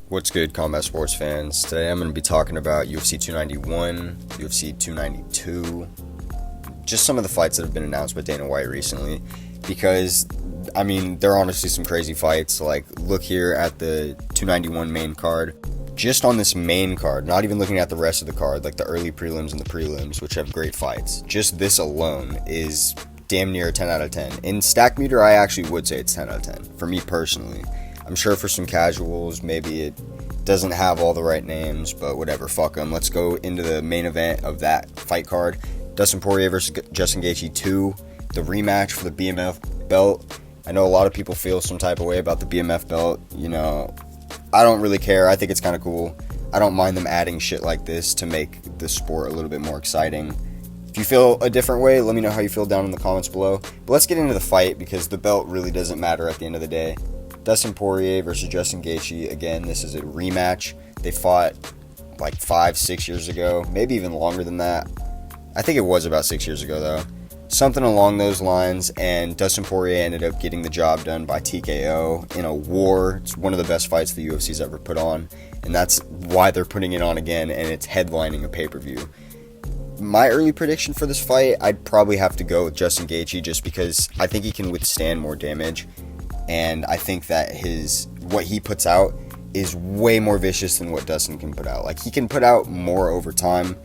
What's good, combat sports fans? Today I'm going to be talking about UFC 291, UFC 292, just some of the fights that have been announced by Dana White recently, because, there are honestly some crazy fights. Like, look here at the 291 main card. Just on this main card, not even looking at the rest of the card, like the early prelims and the prelims, which have great fights, just this alone is damn near a 10 out of 10. In Stack Meter, I actually would say it's 10 out of 10, for me personally. I'm sure for some casuals, maybe it doesn't have all the right names, but whatever, fuck them. Let's go into the main event of that fight card. Dustin Poirier versus Justin Gaethje 2, the rematch for the BMF belt. I know a lot of people feel some type of way about the BMF belt. I don't really care. I think it's kind of cool. I don't mind them adding shit like this to make the sport a little bit more exciting. If you feel a different way, let me know how you feel down in the comments below. But let's get into the fight, because the belt really doesn't matter at the end of the day. Dustin Poirier versus Justin Gaethje. Again, this is a rematch. They fought like 5-6 years ago, maybe even longer than that. I think it was about 6 years ago, though. Something along those lines, and Dustin Poirier ended up getting the job done by TKO in a war. It's one of the best fights the UFC's ever put on, and that's why they're putting it on again, and it's headlining a pay-per-view. My early prediction for this fight, I'd probably have to go with Justin Gaethje, just because I think he can withstand more damage. And I think that what he puts out is way more vicious than what Dustin can put out. Like, he can put out more over time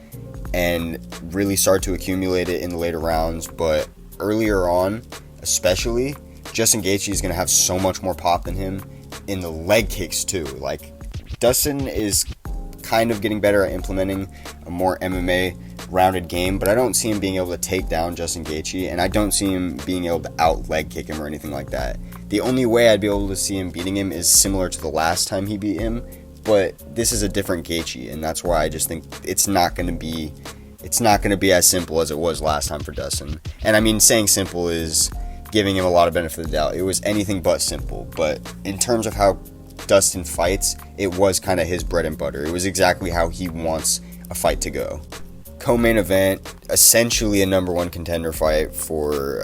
and really start to accumulate it in the later rounds. But earlier on, especially, Justin Gaethje is going to have so much more pop than him in the leg kicks too. Like, Dustin is kind of getting better at implementing a more MMA rounded game, but I don't see him being able to take down Justin Gaethje, and I don't see him being able to out leg kick him or anything like that. The only way I'd be able to see him beating him is similar to the last time he beat him, but this is a different Gaethje, and that's why I just think it's not going to be as simple as it was last time for Dustin. And saying simple is giving him a lot of benefit of the doubt. It was anything but simple, but in terms of how Dustin fights, it was kind of his bread and butter. It was exactly how he wants a fight to go. Co-main event, essentially a number one contender fight for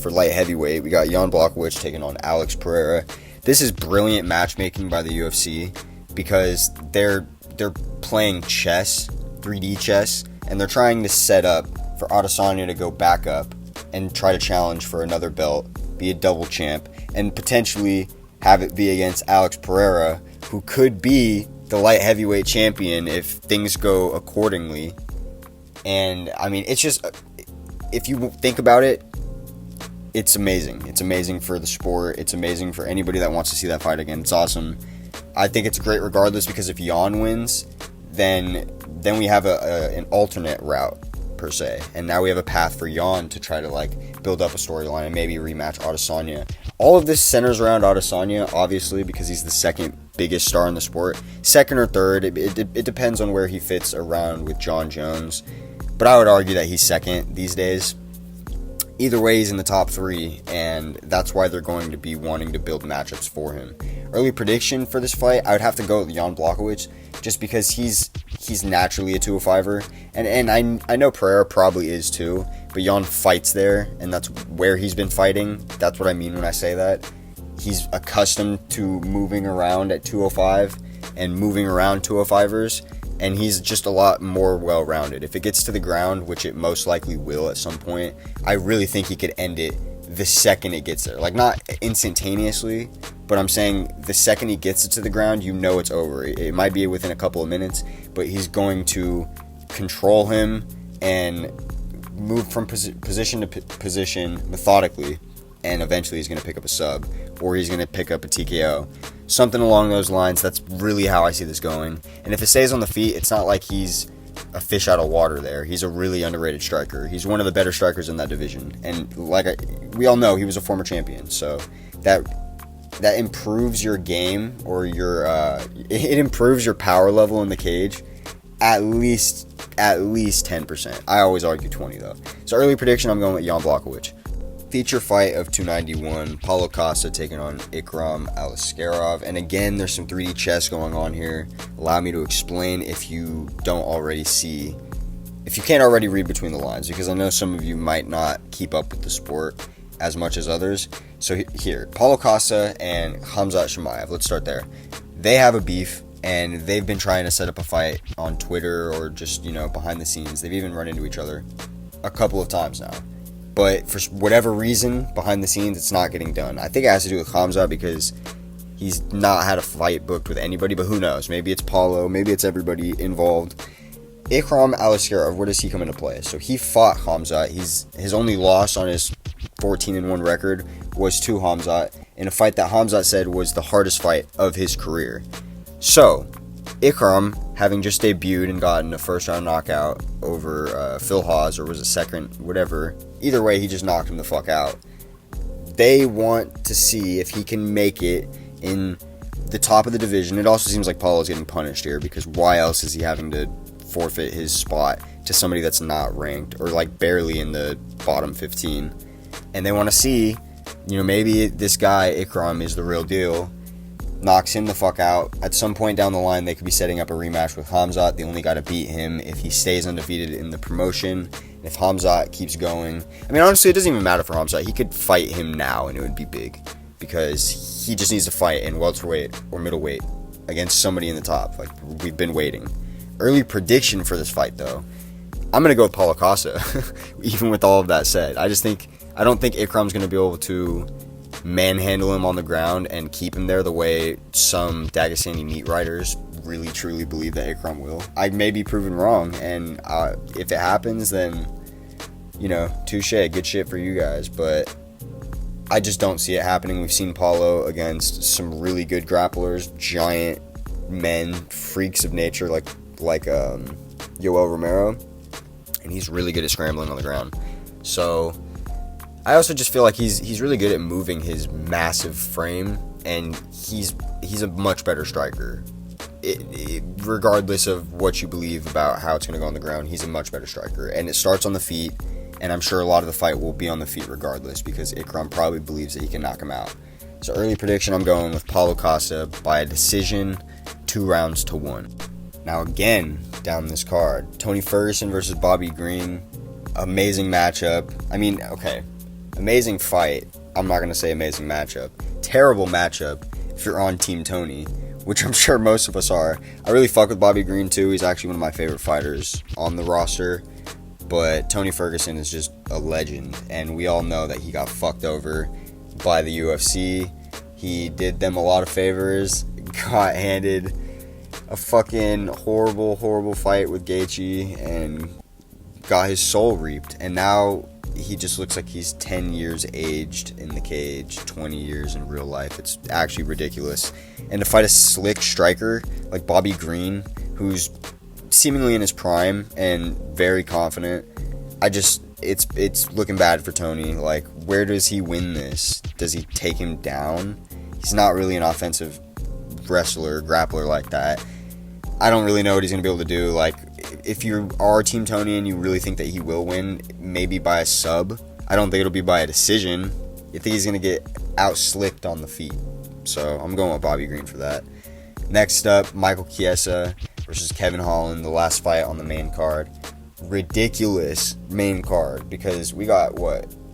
light heavyweight. We got Jan Blachowicz taking on Alex Pereira. This is brilliant matchmaking by the UFC, because they're playing chess, 3D chess, and they're trying to set up for Adesanya to go back up and try to challenge for another belt, be a double champ, and potentially have it be against Alex Pereira, who could be the light heavyweight champion if things go accordingly. And it's just, if you think about it, it's amazing. It's amazing for the sport. It's amazing for anybody that wants to see that fight again. It's awesome. I think it's great regardless, because if Jan wins, then we have an alternate route per se, and now we have a path for Jan to try to build up a storyline and maybe rematch Adesanya. All of this centers around Adesanya, obviously, because he's the second biggest star in the sport. Second or third, it depends on where he fits around with Jon Jones, but I would argue that he's second these days. Either way, he's in the top three, and that's why they're going to be wanting to build matchups for him. Early prediction for this fight, I would have to go with Jan Blachowicz, just because he's naturally a 205er, and I know Pereira probably is too, but Jan fights there, and that's where he's been fighting. That's what I mean when I say that. He's accustomed to moving around at 205 and moving around 205ers, and he's just a lot more well-rounded. If it gets to the ground, which it most likely will at some point, I really think he could end it the second it gets there. Not instantaneously, but I'm saying the second he gets it to the ground, it's over. It might be within a couple of minutes, but he's going to control him and move from position to position methodically, and eventually he's going to pick up a sub, or he's going to pick up a TKO. Something along those lines. That's really how I see this going. And if it stays on the feet, it's not like he's a fish out of water there. He's a really underrated striker. He's one of the better strikers in that division. And we all know, he was a former champion. So that improves your game, or it improves your power level in the cage at least 10%. I always argue 20 though. So early prediction, I'm going with Jan Blachowicz. Feature fight of 291, Paulo Costa taking on IKRAM Aliskerov. And again, there's some 3D chess going on here. Allow me to explain if you don't already see, if you can't already read between the lines, because I know some of you might not keep up with the sport as much as others. So here, Paulo Costa and Khamzat Chimaev, let's start there. They have a beef and they've been trying to set up a fight on Twitter or just, behind the scenes. They've even run into each other a couple of times now. But for whatever reason, behind the scenes, it's not getting done. I think it has to do with Khamzat because he's not had a fight booked with anybody, but who knows? Maybe it's Paulo, maybe it's everybody involved. IKRAM Aliskerov, where does he come into play? So he fought Khamzat. His only loss on his 14-1 record was to Khamzat in a fight that Khamzat said was the hardest fight of his career. So, IKRAM, having just debuted and gotten a first-round knockout over Phil Hawes, or was it second, whatever. Either way, he just knocked him the fuck out. They want to see if he can make it in the top of the division. It also seems like Paulo's getting punished here, because why else is he having to forfeit his spot to somebody that's not ranked, or like barely in the bottom 15? And they want to see, maybe this guy, IKRAM, is the real deal. Knocks him the fuck out. At some point down the line, they could be setting up a rematch with Khamzat. They only got to beat him if he stays undefeated in the promotion. And if Khamzat keeps going, honestly, it doesn't even matter for Khamzat. He could fight him now and it would be big, because he just needs to fight in welterweight or middleweight against somebody in the top. Like, we've been waiting. Early prediction for this fight, though, I'm going to go with Paulo Costa, even with all of that said. I don't think IKRAM's going to be able to manhandle him on the ground and keep him there the way some Dagestani meat writers really truly believe that IKRAM will. I may be proven wrong, and if it happens, then touche, good shit for you guys, but I just don't see it happening. We've seen Paulo against some really good grapplers, giant men, freaks of nature like Yoel Romero, and he's really good at scrambling on the ground. So I also just feel like he's really good at moving his massive frame, and he's a much better striker. Regardless of what you believe about how it's going to go on the ground, he's a much better striker, and it starts on the feet, and I'm sure a lot of the fight will be on the feet regardless, because IKRAM probably believes that he can knock him out. So early prediction, I'm going with Paulo Costa by a decision, 2-1. Now again, down this card, Tony Ferguson versus Bobby Green. Amazing matchup. Amazing fight. I'm not going to say amazing matchup. Terrible matchup if you're on Team Tony, which I'm sure most of us are. I really fuck with Bobby Green too. He's actually one of my favorite fighters on the roster. But Tony Ferguson is just a legend, and we all know that he got fucked over by the UFC. He did them a lot of favors, got handed a fucking horrible, horrible fight with Gaethje, and got his soul reaped. And now he just looks like he's 10 years aged in the cage, 20 years in real life. It's actually ridiculous. And to fight a slick striker like Bobby Green, who's seemingly in his prime and very confident, it's looking bad for Tony. Like, where does he win this? Does he take him down? He's not really an offensive wrestler, grappler like that. I don't really know what he's going to be able to do. Like, if you are Team Tony and you really think that he will win, maybe by a sub. I don't think it'll be by a decision. I think he's going to get out-slicked on the feet. So I'm going with Bobby Green for that. Next up, Michael Chiesa versus Kevin Holland, the last fight on the main card. Ridiculous main card, because we got,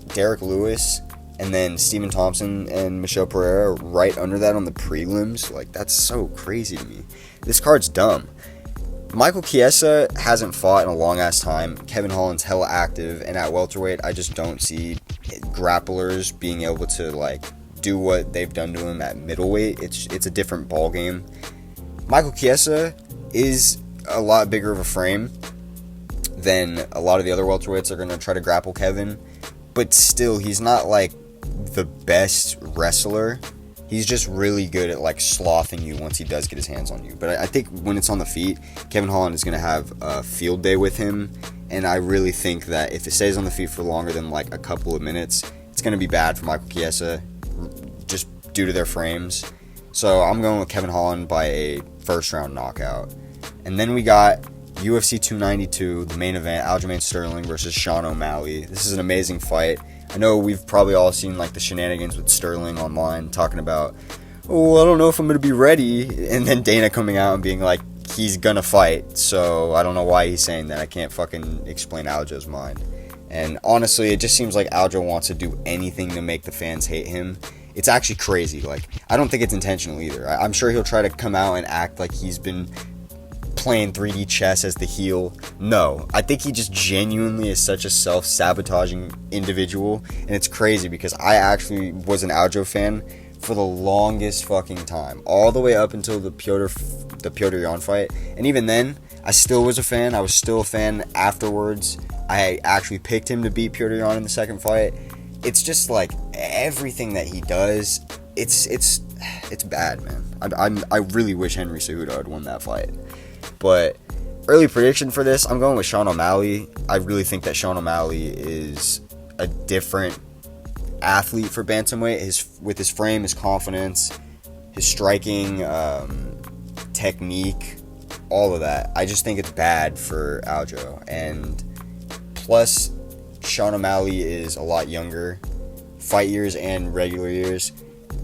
Derek Lewis and then Stephen Thompson and Michelle Pereira right under that on the prelims. Like, that's so crazy to me. This card's dumb. Michael Chiesa hasn't fought in a long-ass time. Kevin Holland's hella active, and at welterweight, I just don't see grapplers being able to, do what they've done to him at middleweight. It's a different ballgame. Michael Chiesa is a lot bigger of a frame than a lot of the other welterweights are going to try to grapple Kevin, but still, he's not, the best wrestler. He's just really good at, slothing you once he does get his hands on you. But I think when it's on the feet, Kevin Holland is going to have a field day with him, and I really think that if it stays on the feet for longer than, a couple of minutes, it's going to be bad for Michael Chiesa, just due to their frames. So I'm going with Kevin Holland by a first-round knockout. And then we got UFC 292, the main event, Aljamain Sterling versus Sean O'Malley. This is an amazing fight. I know we've probably all seen the shenanigans with Sterling online, talking about, I don't know if I'm going to be ready, and then Dana coming out and being like, he's going to fight. So I don't know why he's saying that. I can't fucking explain Aljo's mind. And honestly, it just seems like Aljo wants to do anything to make the fans hate him. It's actually crazy. Like, I don't think it's intentional either. I'm sure he'll try to come out and act like he's been playing 3D chess as the heel. No, I think he just genuinely is such a self-sabotaging individual, and it's crazy because I actually was an Aljo fan for the longest fucking time, all the way up until the Petr Yan fight, and even then, I still was a fan. I was still a fan afterwards. I actually picked him to beat Petr Yan in the second fight. It's just like everything that he does, it's bad, man. I really wish Henry Cejudo had won that fight. But early prediction for this, I'm going with Sean O'Malley. I really think that Sean O'Malley is a different athlete for bantamweight. With his frame, his confidence, his striking, technique, all of that. I just think it's bad for Aljo. And plus, Sean O'Malley is a lot younger, fight years and regular years.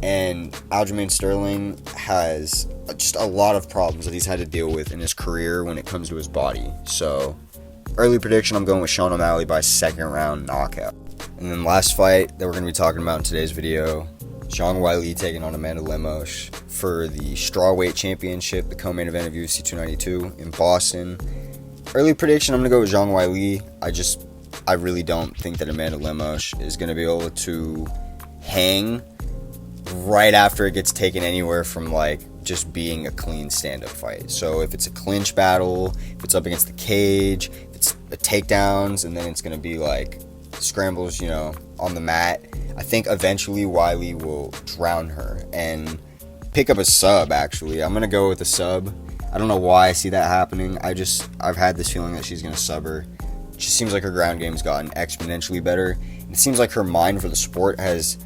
And Aljamain Sterling has just a lot of problems that he's had to deal with in his career when it comes to his body. So, early prediction, I'm going with Sean O'Malley by second round knockout. And then last fight that we're going to be talking about in today's video, Zhang Weili taking on Amanda Lemos for the strawweight championship, the co-main event of UFC 292 in Boston. Early prediction, I'm going to go with Zhang Weili. I really don't think that Amanda Lemos is going to be able to hang right after it gets taken anywhere from like just being a clean stand-up fight. So if it's a clinch battle, if it's up against the cage, if it's takedowns, and then it's going to be like scrambles, on the mat, I think eventually Weili will drown her and pick up a sub. Actually, I'm going to go with a sub. I don't know why I see that happening. I've had this feeling that she's going to sub her. It just seems like her ground game's gotten exponentially better. It seems like her mind for the sport has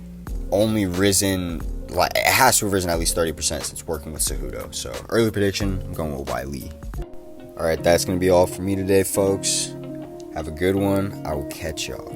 only risen, like it has to have risen at least 30% since working with Cejudo. So early prediction, I'm going with Weili. Alright, that's going to be all for me today, folks. Have a good one. I will catch y'all.